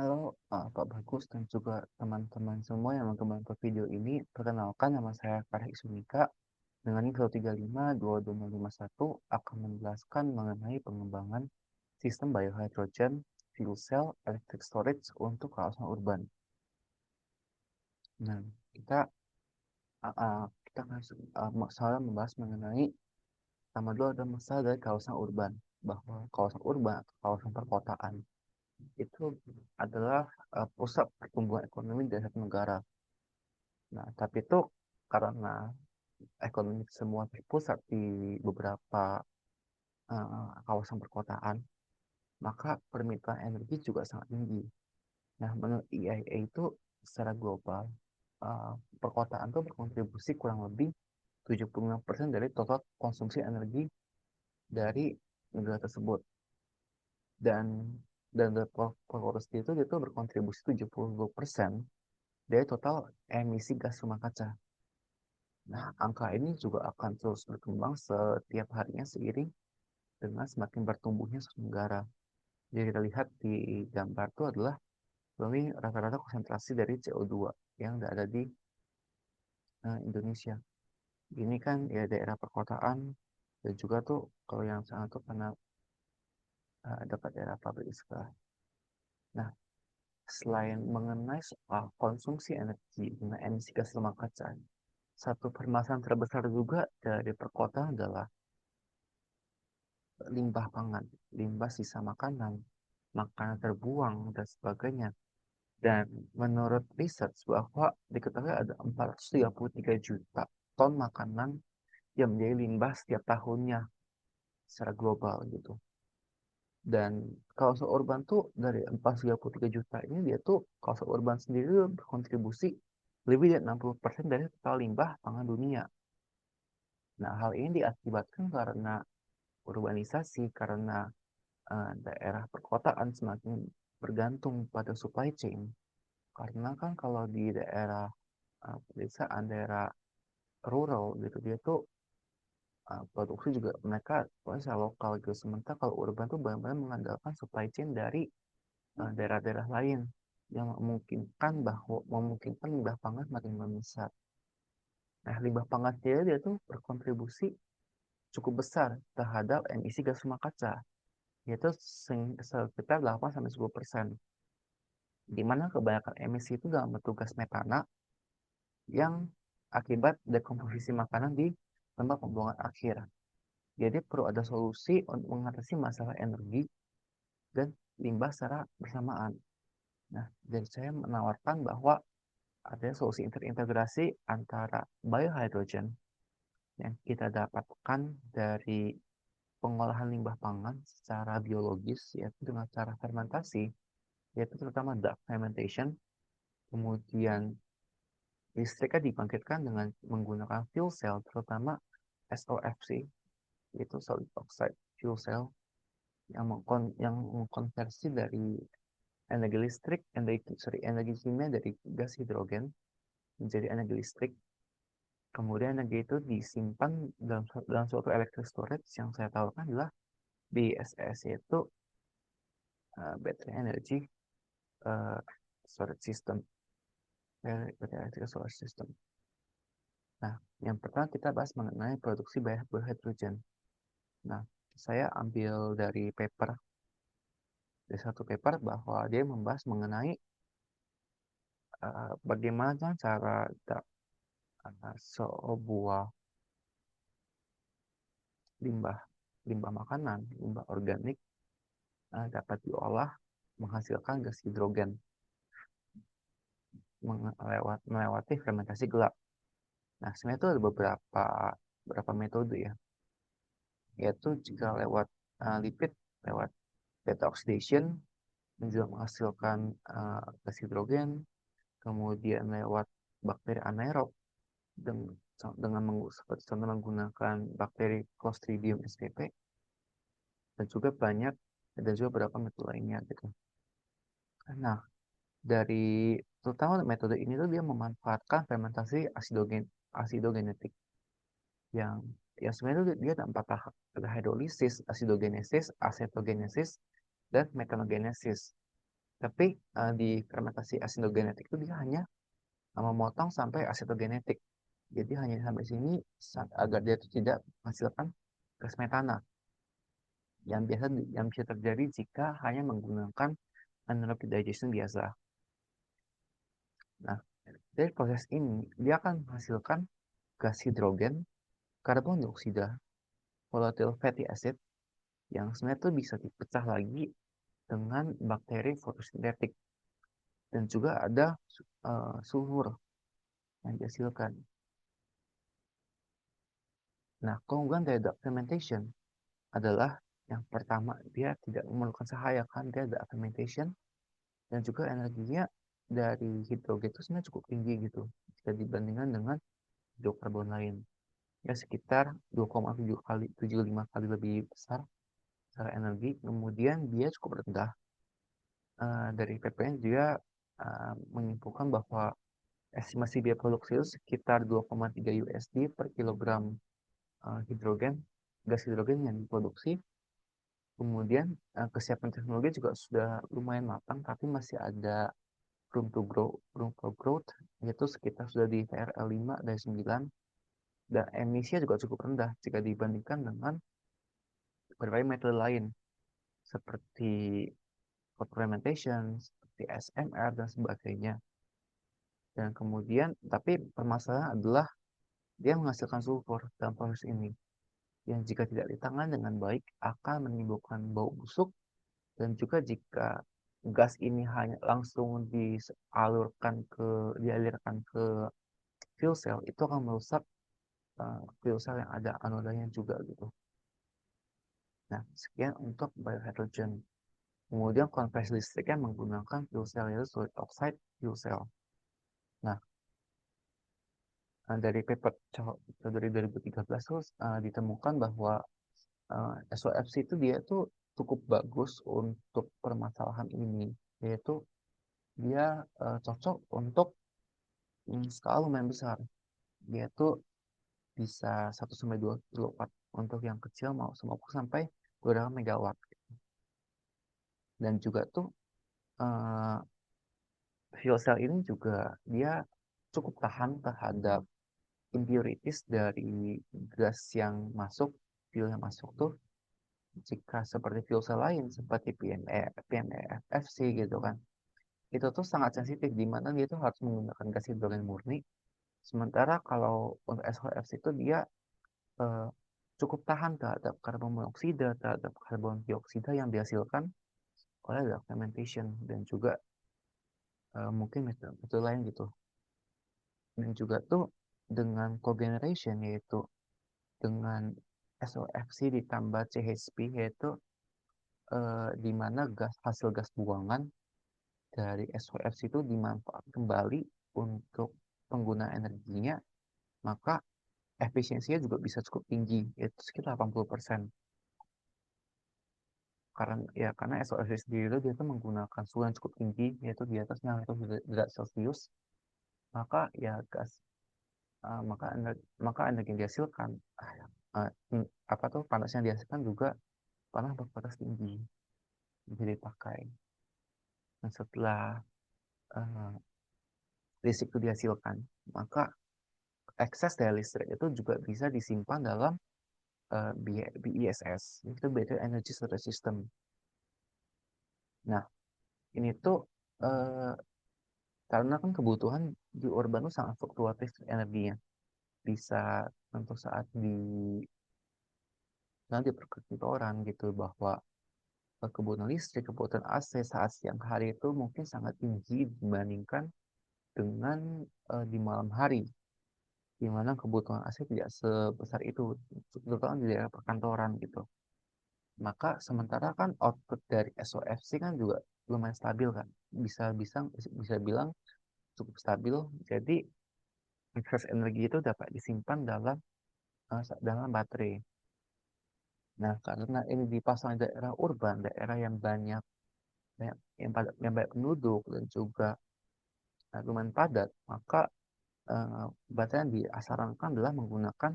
Halo, Pak Bagus dan juga teman-teman semua yang menonton video ini. Perkenalkan, nama saya Farhi Sumika. Dengan info 35 22051 akan menjelaskan mengenai pengembangan sistem biohydrogen, fuel cell, electric storage untuk kawasan urban. Nah, kita masalah membahas mengenai pertama dulu ada masalah dari kawasan urban, bahwa kawasan urban atau kawasan perkotaan itu adalah pusat pertumbuhan ekonomi dari satu negara. Nah, tapi itu karena ekonomi semua terpusat di beberapa kawasan perkotaan, maka permintaan energi juga sangat tinggi. Nah, menurut EIA itu secara global, uh, perkotaan itu berkontribusi kurang lebih 75% dari total konsumsi energi dari negara tersebut. Dan dari polusi itu berkontribusi 72% dari total emisi gas rumah kaca. Nah, angka ini juga akan terus berkembang setiap harinya seiring dengan semakin bertumbuhnya suatu negara. Jadi kita lihat di gambar itu adalah ini rata-rata konsentrasi dari CO2 yang ada di Indonesia. Ini kan ya daerah perkotaan dan juga tuh kalau yang sana tuh karena dekat daerah pabrik sekolah. Nah, selain mengenai soal konsumsi energi dengan emisi gas rumah kaca, satu permasalahan terbesar juga dari perkotaan adalah limbah pangan, limbah sisa makanan, makanan terbuang, dan sebagainya. Dan menurut riset bahwa diketahui ada 433 juta ton makanan yang menjadi limbah setiap tahunnya secara global gitu. Dan kawasan urban tuh dari 433 juta ini dia tuh kawasan urban sendiri berkontribusi lebih dari 60% dari total limbah pangan dunia. Nah, hal ini diakibatkan karena urbanisasi, karena daerah perkotaan semakin bergantung pada supply chain. Karena kan kalau di daerah pedesaan, daerah rural gitu, dia tuh produksi juga mereka secara lokal gitu. Sementara kalau urban tuh benar-benar mengandalkan supply chain dari daerah-daerah lain yang memungkinkan limbah pangan makin membesar. Nah, limbah pangan dia tuh berkontribusi cukup besar terhadap emisi gas rumah kaca, yaitu sekitar 8-10%. Di mana kebanyakan emisi itu dalam bentuk gas metana yang akibat dekomposisi makanan di tempat pembuangan akhir. Jadi perlu ada solusi untuk mengatasi masalah energi dan limbah secara bersamaan. Nah, jadi saya menawarkan bahwa ada solusi terintegrasi antara biohydrogen yang kita dapatkan dari pengolahan limbah pangan secara biologis, yaitu dengan cara fermentasi, yaitu terutama dark fermentation, kemudian listriknya dibangkitkan dengan menggunakan fuel cell, terutama SOFC, yaitu solid oxide fuel cell, yang mengkonversi dari energi listrik, energi kimia dari gas hidrogen menjadi energi listrik. Kemudian energi itu disimpan dalam suatu electric storage yang saya tawarkan adalah BESS, yaitu battery energy uh, storage system, battery electric storage system. Nah, yang pertama kita bahas mengenai produksi biohydrogen. Nah, saya ambil dari satu paper bahwa dia membahas mengenai bagaimana cara sebuah limbah limbah makanan, limbah organik dapat diolah menghasilkan gas hidrogen melewati fermentasi gelap. Nah, sebenarnya itu ada beberapa metode ya, yaitu jika lewat lipid, lewat beta oxidation, juga menghasilkan gas hidrogen, kemudian lewat bakteri anaerob dengan seperti contoh menggunakan bakteri Clostridium spp, dan juga beberapa metode lainnya gitu. Nah, terutama metode ini tuh dia memanfaatkan fermentasi asidogenetik yang sebenarnya dia ada 4 tahap: hidrolisis, asidogenesis, acetogenesis, dan metanogenesis. Tapi di fermentasi asidogenetik itu dia hanya memotong sampai asetogenetik. Jadi hanya sampai sini agar dia itu tidak menghasilkan gas metana yang bisa terjadi jika hanya menggunakan anaerobic digestion biasa. Nah, dari proses ini dia akan menghasilkan gas hidrogen, karbon dioksida, volatile fatty acid yang sebenarnya itu bisa dipecah lagi dengan bakteri fotosintetik dan juga ada sulfur yang dihasilkan. Nah, keunggulan dari dark fermentation adalah yang pertama dia tidak memerlukan cahaya kan dia ada fermentation dan juga energinya dari hidrogen itu sebenarnya cukup tinggi gitu jika dibandingkan dengan hidrokarbon lain ya sekitar 2,75 kali lebih besar secara energi kemudian dia cukup rendah. Dari PPN juga menyimpulkan bahwa estimasi biaya produksi itu sekitar 2,3 USD per kilogram hidrogen gas hidrogen yang diproduksi. Kemudian kesiapan teknologi juga sudah lumayan matang, tapi masih ada room for growth, yaitu sekitar sudah di TRL 5 dari 9, dan emisinya juga cukup rendah jika dibandingkan dengan berbagai metode lain, seperti food fermentation, seperti SMR, dan sebagainya. Dan kemudian, tapi permasalahan adalah dia menghasilkan sulfur dalam proses ini, yang jika tidak ditangani dengan baik akan menimbulkan bau busuk. Dan juga jika gas ini hanya langsung dialirkan ke fuel cell, itu akan merusak fuel cell yang ada anodanya juga gitu. Nah, sekian untuk biohydrogen. Kemudian konversi listriknya menggunakan fuel cell yaitu solid oxide fuel cell. Nah, dari paper dari 2013 terus ditemukan bahwa SOFC itu dia tuh cukup bagus untuk permasalahan ini, yaitu dia cocok untuk skala lumayan besar. Dia tuh bisa 1 sampai 2 kilowatt untuk yang kecil maupun sampai beberapa megawatt. Dan juga tuh uh, fuel cell ini juga dia cukup tahan terhadap impurities dari gas yang masuk, fuel yang masuk tuh jika seperti fuel cell lain seperti PMEFC gitu kan. Itu tuh sangat sensitif di mana dia tuh harus menggunakan gas hidrogen murni. Sementara kalau untuk SOFC itu dia eh, cukup tahan terhadap karbon monoksida, terhadap karbon dioksida yang dihasilkan oleh fermentation dan juga mungkin metode lain gitu. Dan juga tuh dengan cogeneration yaitu dengan SOFC ditambah CHP yaitu di mana hasil gas buangan dari SOFC itu dimanfaatkan kembali untuk penggunaan energinya, maka efisiensinya juga bisa cukup tinggi, yaitu sekitar 80%. Karena SOFC sendiri itu dia tuh menggunakan suhu yang cukup tinggi, yaitu di atas 600 derajat Celcius, maka ya maka energi yang dihasilkan apa tuh panas yang dihasilkan juga panas berbatas tinggi bisa dipakai. Dan setelah uh, listrik itu dihasilkan, maka ekses dari listrik itu juga bisa disimpan dalam BESS, itu Battery Energy Storage System. Nah, ini tuh uh, karena kan kebutuhan di urban itu sangat fluktuatif energinya. Bisa untuk saat nanti perkantoran gitu bahwa kebutuhan listrik, kebutuhan AC saat siang hari itu mungkin sangat tinggi dibandingkan dengan di malam hari, di mana kebutuhan AC tidak sebesar itu, terutama di daerah perkantoran gitu. Maka sementara kan output dari SOFC kan juga lumayan stabil kan, bisa bilang cukup stabil. Jadi excess energi itu dapat disimpan dalam baterai. Nah, karena ini dipasang di daerah urban, daerah yang banyak yang banyak penduduk dan juga lumayan padat, maka baterai yang disarankan adalah menggunakan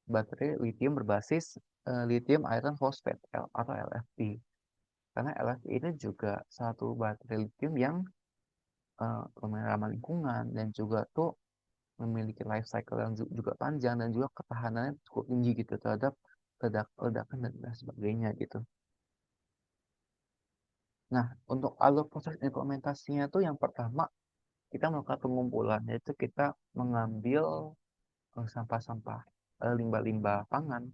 baterai lithium berbasis lithium iron phosphate atau LFP. Karena LFP ini juga satu baterai lithium yang lumayan ramah lingkungan dan juga tuh memiliki life cycle yang juga panjang dan juga ketahanannya cukup tinggi gitu terhadap ledakan dan sebagainya gitu. Nah, untuk alur proses implementasinya tuh yang pertama kita melakukan pengumpulan, yaitu kita mengambil sampah-sampah limbah-limbah pangan,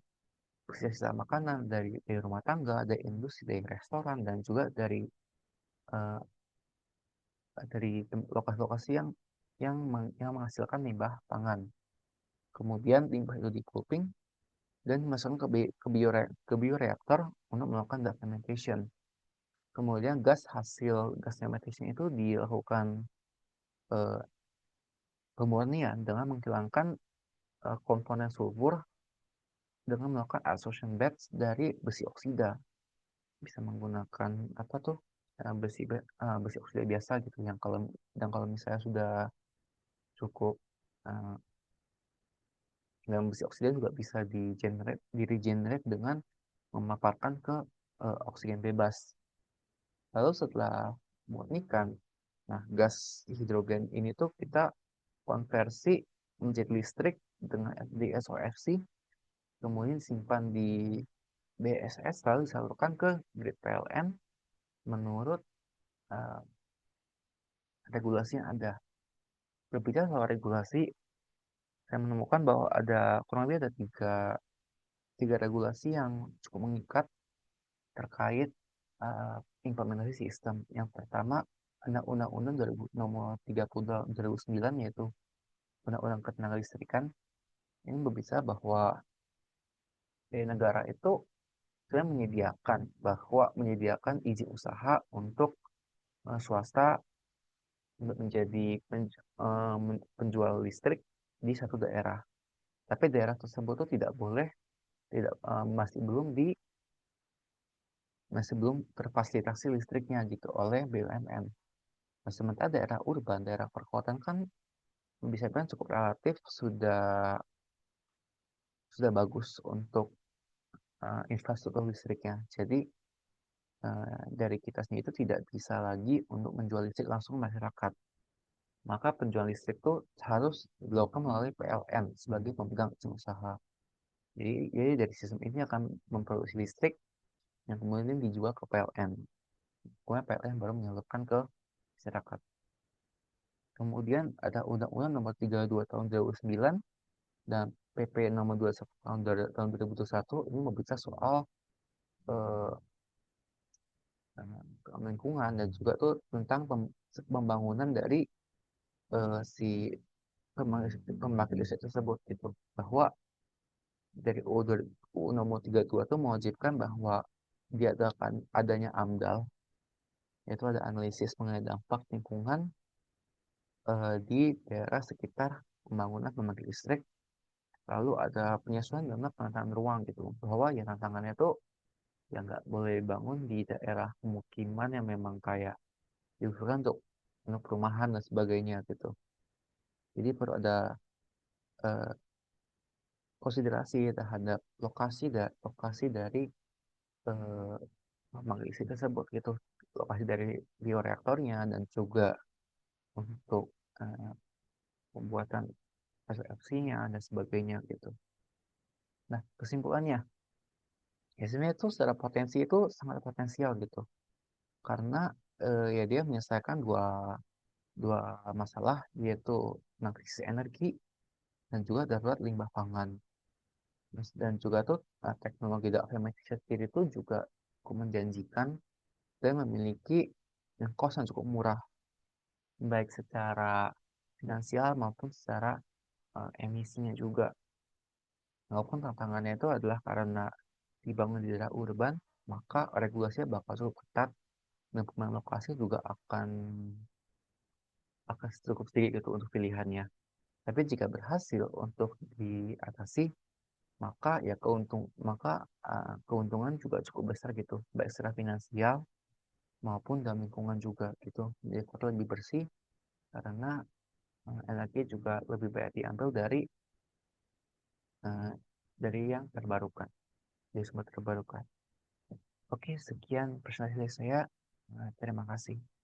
sisa-sisa makanan dari rumah tangga, dari industri, dari restoran, dan juga eh, dari lokasi-lokasi yang menghasilkan limbah pangan. Kemudian limbah itu di-pulping dan dimasukkan ke bioreaktor untuk melakukan gas fermentation. Kemudian gas fermentation itu dilakukan eh, pemurnian dengan menghilangkan komponen sulfur dengan melakukan adsorption batch dari besi oksida. Bisa menggunakan apa tuh besi oksida biasa gitu yang kalau misalnya sudah cukup uh, dan besi oksida juga bisa di regenerate dengan memaparkan ke oksigen bebas. Lalu setelah memurnikan, nah gas hidrogen ini tuh kita konversi menjadi listrik dengan FDSOFC, kemudian simpan di BSS, lalu disalurkan ke grid PLN menurut uh, regulasi yang ada. Berbicara soal regulasi, saya menemukan bahwa kurang lebih ada tiga regulasi yang cukup mengikat terkait implementasi sistem. Yang pertama, ada Undang-Undang nomor 30 tahun 2009, yaitu Undang-Undang Ketenagalistrikan. Ini berbicara bahwa negara itu sudah menyediakan izin usaha untuk swasta untuk menjadi penjual listrik di satu daerah. Tapi daerah tersebut itu tidak boleh, tidak masih belum terfasilitasi listriknya gitu oleh BUMN. Nah, sementara daerah urban, daerah perkotaan kan bisa bilang cukup relatif sudah bagus untuk infrastruktur listriknya. Jadi dari kita sendiri itu tidak bisa lagi untuk menjual listrik langsung ke masyarakat. Maka penjualan listrik itu harus dilakukan melalui PLN sebagai pemegang izin usaha. Jadi dari sistem ini akan memproduksi listrik yang kemudian dijual ke PLN. Kemudian PLN baru menyalurkan ke masyarakat. Kemudian ada Undang-Undang nomor 32 tahun 2009 dan PP nomor 21 tahun 2021 ini berbicara soal eh, lingkungan dan juga tuh tentang pembangunan dari si pembangkit listrik tersebut gitu. Bahwa dari UU nomor 32 itu mewajibkan bahwa diadakan adanya AMDAL, yaitu ada analisis mengenai dampak lingkungan di daerah sekitar pembangunan pembangkit listrik. Lalu ada penyesuaian dalam penataan ruang gitu, bahwa ya tantangannya tuh ya nggak boleh bangun di daerah pemukiman yang memang kayak diusulkan untuk perumahan dan sebagainya gitu. Jadi perlu ada eh, konsiderasi terhadap lokasi dari eh, pembangkit listrik tersebut gitu, lokasi dari bioreaktornya dan juga untuk eh, pembuatan SFC-nya dan sebagainya gitu. Nah, kesimpulannya, ya sebenarnya itu secara potensi itu sangat potensial gitu. Karena ya dia menyelesaikan dua masalah, yaitu tentang krisis energi dan juga darurat limbah pangan. Dan juga tuh teknologi dark fermentation sendiri itu juga cukup menjanjikan dan memiliki yang cost yang cukup murah, baik secara finansial maupun secara emisinya juga. Walaupun tantangannya itu adalah karena dibangun di daerah urban, maka regulasinya bakal cukup ketat dan pemain lokasi juga akan cukup sedikit gitu untuk pilihannya. Tapi jika berhasil untuk diatasi, maka keuntungan juga cukup besar gitu, baik secara finansial maupun dalam lingkungan juga gitu. Jadi kota lebih bersih karena energi juga lebih banyak diambil uh, dari yang terbarukan, dari sumber terbarukan. Oke, sekian presentasi saya, terima kasih.